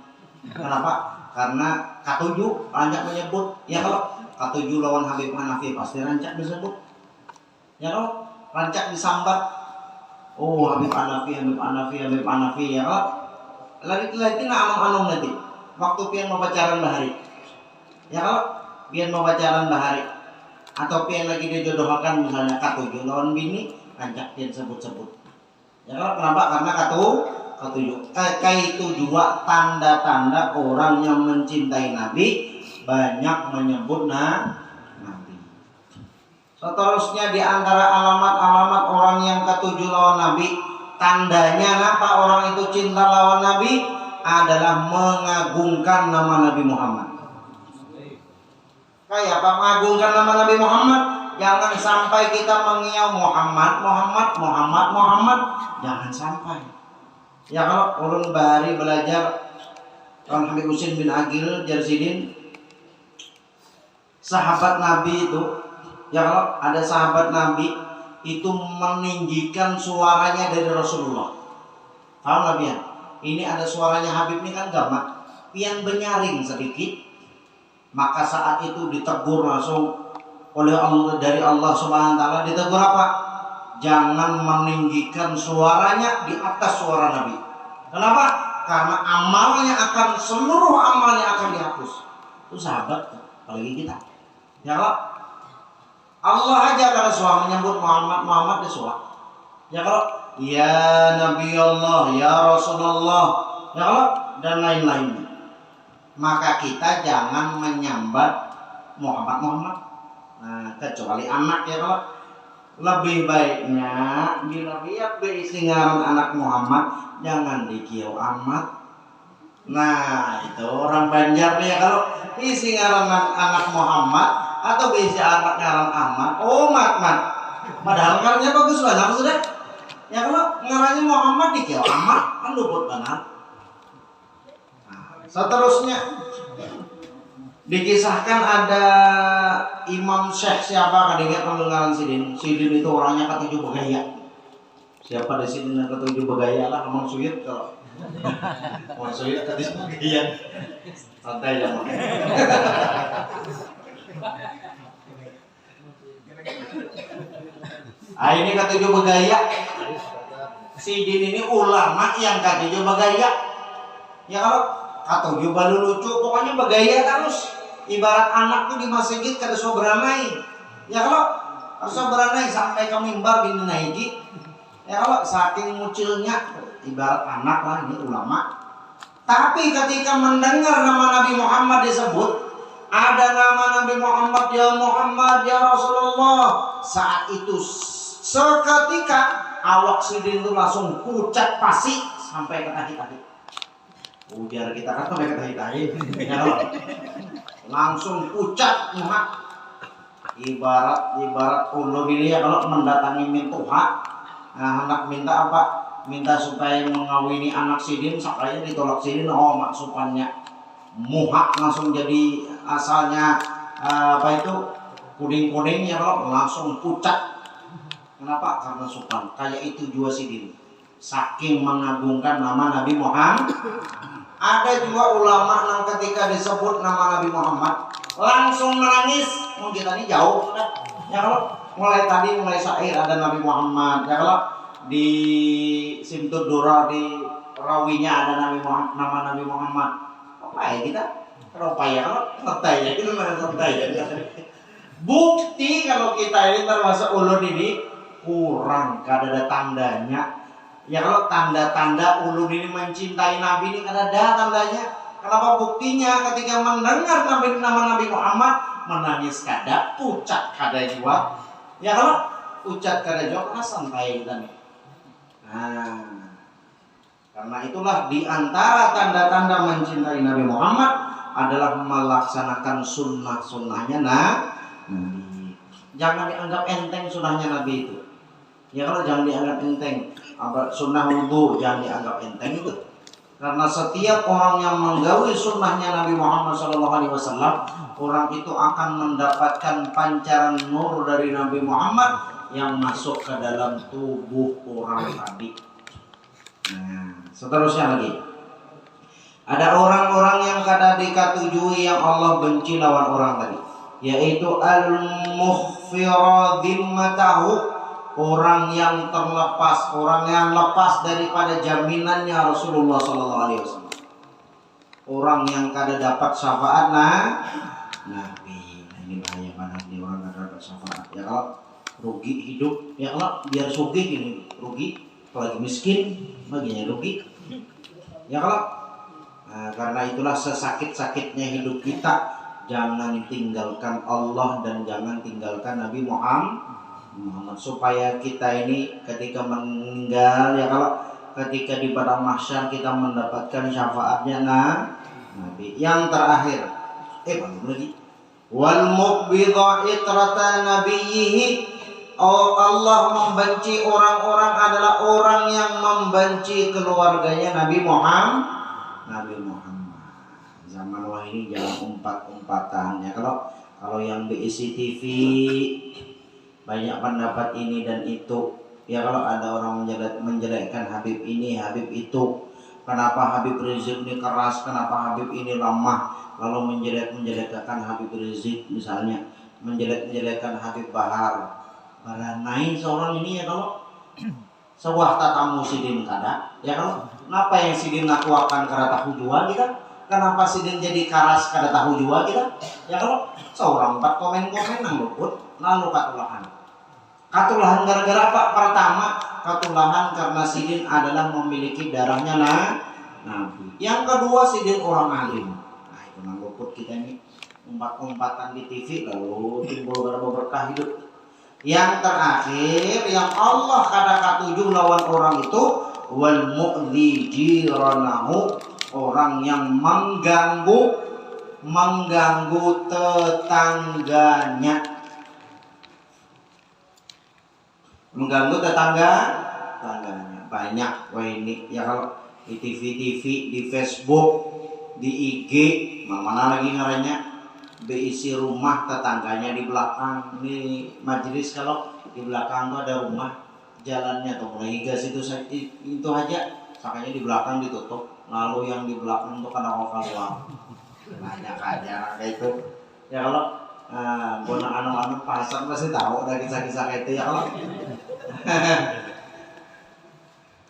Kenapa? Karena katuju rancak menyebut. Ya kalau katuju lawan Habib Hanafi pasti rancak disebut. Ya kalau rancak disambat, oh Habib Hanafi. Ya kalau lagi anong nanti waktu pian mau pacaran bahari. Ya kalau pian mau pacaran bahari atau pian lagi dijodohkan misalnya katuju lawan bini, rancak pian sebut-sebut. Ya kalau kenapa? Karena katuju. Itu juga tanda-tanda orang yang mencintai Nabi banyak menyebut Nabi. Seterusnya di antara alamat-alamat orang yang ketujuh lawan Nabi, tandanya apa orang itu cinta lawan Nabi adalah mengagungkan nama Nabi Muhammad. Kayak apa mengagungkan nama Nabi Muhammad? Jangan sampai kita mengiau Muhammad. Jangan sampai. Ya kalau ulun bahari belajar Tuan Habib Husin bin Agil Jarsidin, sahabat Nabi itu, ya kalau ada sahabat Nabi itu meninggikan suaranya dari Rasulullah. Paham Nabi ya? Ini ada suaranya Habib ini kan gamak, pian benyaring sedikit, maka saat itu ditegur langsung oleh Allah, dari Allah Subhanahu wa taala. Ditegur apa? Jangan meninggikan suaranya di atas suara Nabi. Kenapa? Karena seluruh amalnya akan dihapus. Itu sahabat, apalagi kita. Ya kalau Allah aja kalau suara menyebut Muhammad disuara. Ya kalau ya Nabi Allah, ya Rasulullah, ya kalau dan lain-lainnya. Maka kita jangan menyambat Muhammad. Nah, kecuali anak ya kalau lebih baiknya bila dia berisi ngaran anak Muhammad jangan dikiau amat. Nah itu orang Banjar ya kalau isi ngaran anak Muhammad atau berisi anak ngaran Ahmad, oh mat. Padahal ngarannya bagus banget sudah. Ya kalau ngarannya Muhammad dikiau amat kan luput banget. Nah, seterusnya dikisahkan ada Imam Syekh siapa kadang pendengaran Sidin itu orangnya ketujuh begaya. Siapa di sini yang ketujuh begaya lah Imam Suyud kalau Imam Suyud ketujuh begaya santai aja makanya. Ini ketujuh begaya. Sidin ini ulama yang ketujuh begaya. Ya kalau ketujuh balu lucu pokoknya begaya terus. Ibarat anak tuh di masjid kada so beranai. Ya kalau harus beranai sampai ke mimbar bini naiki. Ya kalau saking mucilnya ibarat anak lah ini ulama. Tapi ketika mendengar nama Nabi Muhammad disebut, ada nama Nabi Muhammad ya Rasulullah. Saat itu seketika awak Sidin itu langsung pucat pasi sampai ke kaki-kaki. Biar kita kan sampai ke kaki-kaki. Ya Allah. Langsung pucat muha. Ibarat ulun ini ya kalau mendatangi mintuha. Nah, hendak minta apa? Minta supaya mengawini anak Sidin, sakaya ditolak Sidin, oh maksupannya muha langsung jadi asalnya apa itu kuning-kuning ya kalau langsung pucat. Kenapa? Karena supan. Kayak itu juga Sidin. saking mengagungkan nama Nabi Muhammad. Ada juga ulama yang ketika disebut nama Nabi Muhammad langsung menangis. Kita ini jauh sudah. Ya kalau mulai syair ada Nabi Muhammad. Ya kalau di Simtud Dura di rawinya ada nama Nabi Muhammad. Apa ya kita? Apa ya kalau santai ya kita mana santai ya. Bukti kalau kita ini termasuk ulun ini kurang kada tandanya. Ya kalau tanda-tanda ulun ini mencintai Nabi ini kada ada tandanya. Kenapa buktinya ketika mendengar nama Nabi Muhammad menangis kada, pucat kada juga. Ya kalau pucat kada juga karena santai kita nih. Nah, karena itulah di antara tanda-tanda mencintai Nabi Muhammad adalah melaksanakan sunnah-sunnahnya Nabi. Jangan dianggap enteng sunnahnya Nabi itu. Ya kalau jangan dianggap enteng. Sunnah wudhu jangan dianggap enteng itu. Karena setiap orang yang menggawi sunnahnya Nabi Muhammad SAW, orang itu akan mendapatkan pancaran nur dari Nabi Muhammad yang masuk ke dalam tubuh orang tadi. Nah, seterusnya lagi. Ada orang-orang yang kada dikatujui yang Allah benci lawan orang tadi, yaitu al-mukhfira dhimmatahu, orang yang terlepas, orang yang lepas daripada jaminannya Rasulullah SAW. Orang yang kada dapat syafaat Nabi. Nah, ini bahaya banget nih orang kada dapat syafaat. Ya kalau rugi hidup, ya kalau biar sugih ini rugi, apalagi miskin baginya rugi. Ya kalau karena itulah sesakit-sakitnya hidup kita, jangan tinggalkan Allah dan jangan tinggalkan Nabi Muhammad, supaya kita ini ketika meninggal, ya kalau ketika di padang mahsyar kita mendapatkan syafaatnya Nabi. Yang terakhir, belum lagi. Wal muqbidha itrata nabiyhi. Oh, Allah membenci orang-orang adalah orang yang membenci keluarganya Nabi Muhammad. Zaman wah ini jangan umpat-umpatan ya. Kalau yang BIC TV banyak pendapat ini dan itu. Ya kalau ada orang menjelekkan Habib ini, Habib itu. Kenapa Habib Rizik ini keras, kenapa Habib ini lemah. Lalu menjelekkan Habib Rizik misalnya, menjelekkan Habib Bahar. Naik seorang ini ya kalau sebuah tatamu sidin kada. Ya kalau kenapa yang sidin aku akan kada tahu jua kita? Kenapa sidin jadi karas kada tahu jua kita? Ya kalau seorang 4 komen-komen nang luput lalu katulahan. Katulahan gara-gara apa? Pertama, katulahan karena sidin adalah memiliki darahnya Nabi. Yang kedua, sidin orang alim. Nah, itu nang luput kita ini umpat-umpatan di TV lalu timbul berkah hidup. Yang terakhir, yang Allah kada katujuh lawan orang itu, wal mu'dhi jiranahu, orang yang mengganggu tetangganya. Mengganggu tetangganya. Banyak wah ini ya kalau di TV, di Facebook, di IG, mana lagi ngarannya, BIC rumah tetangganya di belakang. Ini majelis kalau di belakang tuh ada rumah, jalannya tuh mulai gas itu aja, makanya di belakang ditutup. Lalu yang di belakang tuh kena keluar. Banyak aja kayak itu. Ya kalau bona anu pasar pasti tahu ada kisah-kisah kayak itu ya kalau.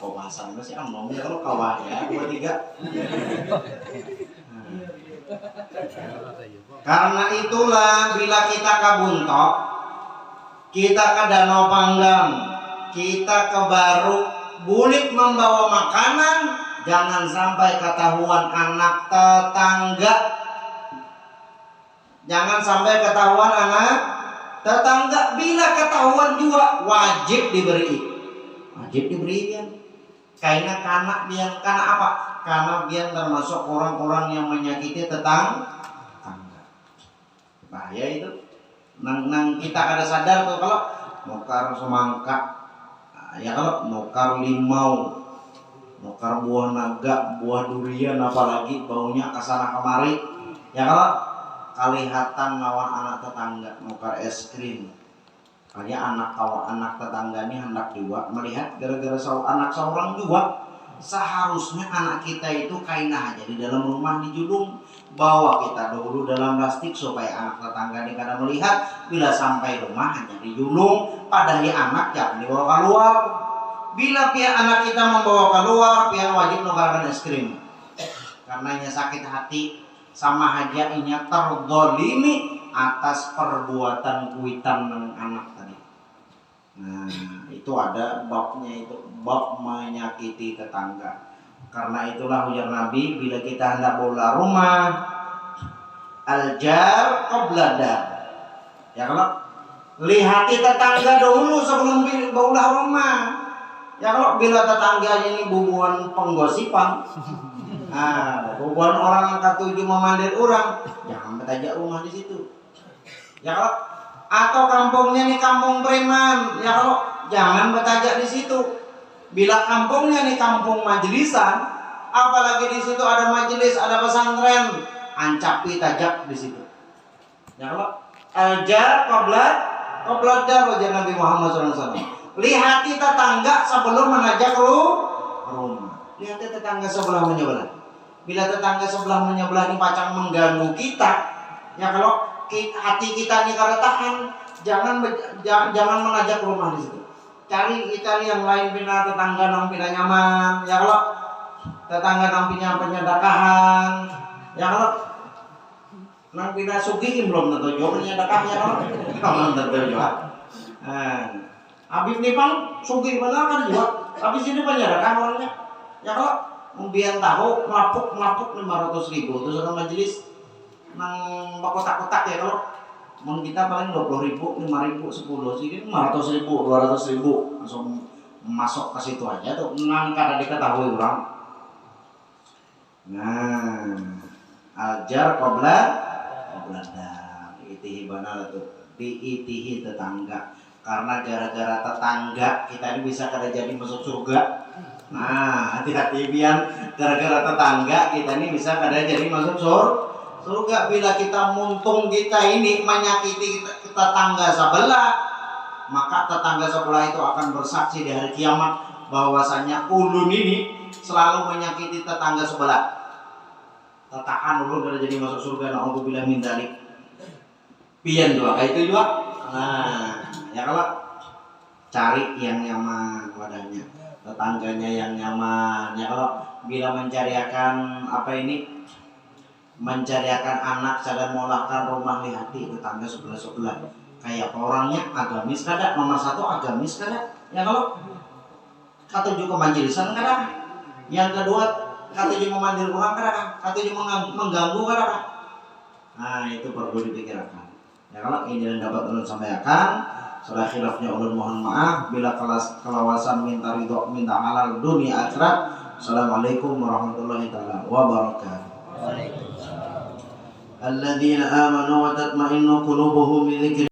Oh pasar masih ngomong ya kalau kawan ya 2-3. Karena itulah bila kita kabuntok, kita ke Danau Panggang, kita ke Baruk, bulik membawa makanan, jangan sampai ketahuan anak tetangga. Jangan sampai ketahuan anak tetangga. Bila ketahuan juga wajib diberi. Wajib diberi kan. Karena apa? Karena dia termasuk orang-orang yang menyakiti tetangga. Bahaya itu. Nang kita kada sadar tuh kalau nukar semangka, ya kalau nukar limau, nukar buah naga, buah durian, apalagi baunya kesana kemari. Ya kalau kelihatan lawan anak tetangga nukar es krim, Hanya anak tetangga ini hendak juga melihat gara-gara anak seorang juga. Seharusnya anak kita itu kainah aja di dalam rumah dijulung, bawa kita dulu dalam plastik supaya anak tetangga ini kada melihat. Bila sampai rumah hanya dijulung, padahal anak jangan dibawa keluar. Bila pihak anak kita membawa keluar, pihak wajib nukarkan es krim. Karena ia sakit hati sama aja inya terdolimi atas perbuatan kuitan dengan anak tadi. Nah, itu ada babnya, itu bab menyakiti tetangga. Karena itulah ujar Nabi, bila kita hendak bola rumah, al-jar qabla dar. Ya, kalau lihati tetangga dahulu sebelum bola rumah. Ya, kalau bila tetangga ini bubuan penggosipan, nah, bubuan orang yang katuju memandir orang, jangan bertajak rumah di situ. Ya, kalau atau kampungnya nih kampung preman, ya kalau jangan bertajak di situ. Bila kampungnya nih kampung majelisan, apalagi di situ ada majelis, ada pesantren, ancapi tajak di situ. Ya kalau al-jar qabla dar wajah Nabi Muhammad SAW. Lihati tetangga sebelum menajak rumah. Lihati tetangga sebelah menyebelah. Bila tetangga sebelah menyebelah ini pacang mengganggu kita, ya kalau hati kita ini kada tahan, jangan mengajak rumah di situ. Cari yang lain, pina tetangga nang pina nyaman, ya kalau tetangga nang pina penyedekahan, ya kalau nang pina sugih belum tentu juga penyedekahnya kalau tentu juga. Habib nih pang sugih benar kan juga, habis ini penyedekah orangnya, ya kalau membian tahu melapuk 500.000 terus ada majelis nang kotak-kotak ya, kalau mau kita paling 20.000, 5.000, 10 sih 500.000, 200.000 langsung masuk ke situ aja tuh, nang kada diketahui orang. Nah, ajar qabla dar, itihi benar tuh, diitihi tetangga. Karena gara-gara tetangga kita ini bisa kada jadi masuk surga. Nah, hati-hati biar gara-gara tetangga kita ini bisa kada jadi masuk surga. Bila kita muntung kita ini menyakiti tetangga sebelah, maka tetangga sebelah itu akan bersaksi di hari kiamat bahwasanya ulun ini selalu menyakiti tetangga sebelah. Tetakan ulun kada jadi masuk surga, naudzubillah min dzalik. Pian doa kayak itu juga. Nah, ya kalau cari yang nyaman wadahnya, tetangganya yang nyaman. Ya kalau bila mencariakan mencariakan anak sadar molahkan rumah lihati tetangga sebelah kayak orangnya agamis kada, nomor 1 agamis kada, ya kalau katuju ke majelisan kada, yang kedua katuju memandir orang kada, katuju mengganggu kada. Nah, itu perlu dipikirkan. Ya kalau ini yang dapat ulun sampaikan, salah khilafnya ulun mohon maaf. Bila kelawasan minta ridho, minta halal dunia akhirat. Assalamualaikum warahmatullahi wabarakatuh. Alladzina amanu wa tatma'innu qulubuhum bi dzikri.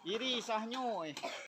Iri sahnya